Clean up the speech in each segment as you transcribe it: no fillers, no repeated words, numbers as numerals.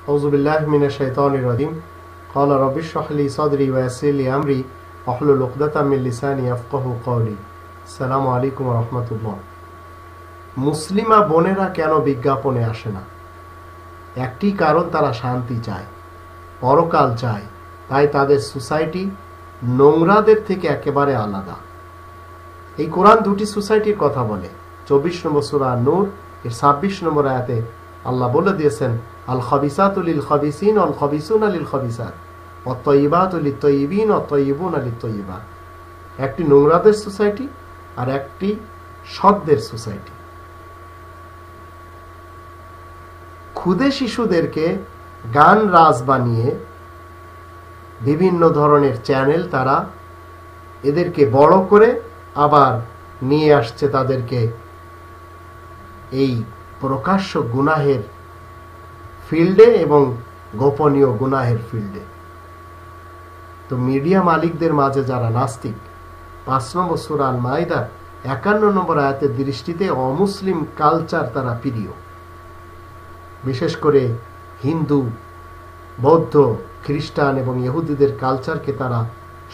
আউযু বিল্লাহি মিনাশ শাইতানির রাজিম। ক্বালা রাব্বি ইশরাহ লি সাদরি ওয়া ইয়াসসির লি আমরি ওয়াহলুল উকদাতাম মিন লিসানি ইয়াফকাহু কওলি। আসসালামু আলাইকুম ওয়া রাহমাতুল্লাহ। মুসলিমা বোনেরা কেন বিজ্ঞাপনে আসে না? একটি কারণ, তারা শান্তি চায়, পরকাল চায়। তাই তাদের সোসাইটি নোংরাদের থেকে একেবারে আলাদা। এই কোরআন দুটি সোসাইটির কথা বলে। 24 নম্বর সূরা নূর এর 26 নম্বর আয়াতে আল্লাহ বলে দিয়েছেন, আল খাবিসাতু লিল খাবিসিন ওয়াল খাবিসুনা লিল খাবিসাত ওয়াত তাইয়িবাতু লিত তাইয়িবিন ওয়াত তাইয়িবুনা লিত তাইয়িবাত। একটি নোংরাদের সোসাইটি আর একটি সৎদের সোসাইটি। ক্ষুদে শিশুদেরকে গান রাজ বানিয়ে বিভিন্ন ধরনের চ্যানেল তারা এদেরকে বড় করে আবার নিয়ে আসছে তাদেরকে এই প্রকাশ্য গুনাহের ফিল্ডে এবং গোপনীয় গুনাহের ফিল্ডে। তো মিডিয়া মালিকদের মাঝে যারা নাস্তিক, 5 নম্বর সূরা আল মাইদা 51 নম্বর আয়াতের দৃষ্টিতে অমুসলিম কালচার তারা প্রিয়। বিশেষ করে হিন্দু, বৌদ্ধ, খ্রিস্টান এবং ইহুদিদের কালচারকে তারা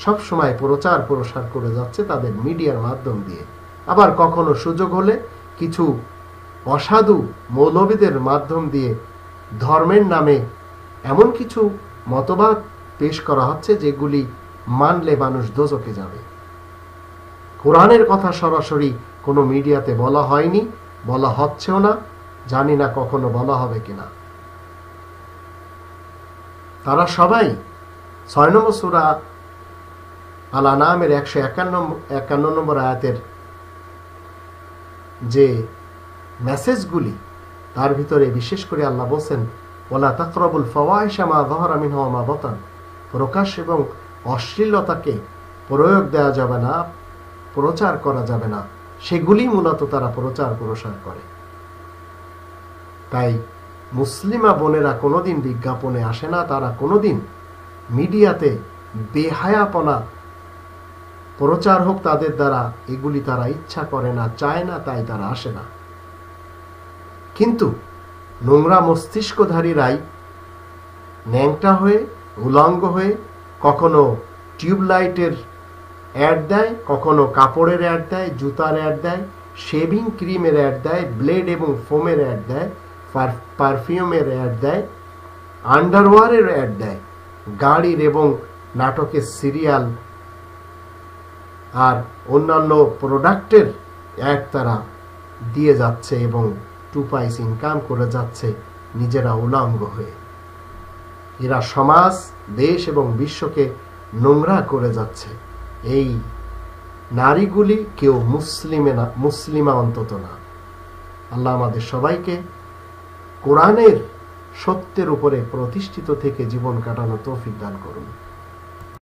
সবসময় প্রচার প্রসার করে যাচ্ছে তাদের মিডিয়ার মাধ্যম দিয়ে। আবার কখনো সুযোগ হলে কিছু অসাধু মৌলবীদের মাধ্যম দিয়ে ধর্মের নামে এমন কিছু মতবাদ পেশ করা হচ্ছে যেগুলি মানলে মানুষ দোজখে যাবে। কোরআনের কথা সরাসরি কোনো মিডিয়াতে বলা হয়নি, বলা হচ্ছেও না, জানি না কখনো বলা হবে কিনা। তারা সবাই 6 নম্বর সূরা আল আনামের 151 নম্বর আয়াতের যে মেসেজগুলি, তার ভিতরে বিশেষ করে আল্লাহ বলছেন, ওয়ালা তাকরাবুল ফাওয়াহিশা মা যাহারা মিনহা ওয়া মা বাতান। প্রকাশ এবং অশ্লীলতাকে প্রয়োগ দেওয়া যাবে না, প্রচার করা যাবে না, সেগুলি মূলত তারা প্রচার প্রসার করে। তাই মুসলিমা বোনেরা কোনোদিন বিজ্ঞাপনে আসে না, তারা কোনোদিন মিডিয়াতে বেহায়াপনা প্রচার হোক তাদের দ্বারা, এগুলি তারা ইচ্ছা করে না, চায় না, তাই তারা আসে না। কিন্তু নোংরা মস্তিষ্কধারীরাই ন্যাংটা হয়ে, উলঙ্গ হয়ে কখনো টিউবলাইটের অ্যাড দেয়, কখনো কাপড়ের অ্যাড দেয়, জুতার অ্যাড দেয়, শেভিং ক্রিমের অ্যাড দেয়, ব্লেড এবং ফোমের অ্যাড দেয়, পারফিউমের অ্যাড দেয়, আন্ডারওয়্যারের অ্যাড দেয়, গাড়ির এবং নাটকের সিরিয়াল আর অন্যান্য প্রোডাক্টের অ্যাড তারা দিয়ে যাচ্ছে এবং 2 পয়সা ইনকাম করে যাচ্ছে নিজেরা উলঙ্গ হয়ে। এরা সমাজ, দেশ এবং বিশ্বকে নোংরা করে যাচ্ছে। এই নারীগুলি কেউ মুসলিমা অন্তত না। আল্লাহ আমাদের সবাইকে কোরআনের সত্যের উপরে প্রতিষ্ঠিত থেকে জীবন কাটানো তৌফিক দান করুন।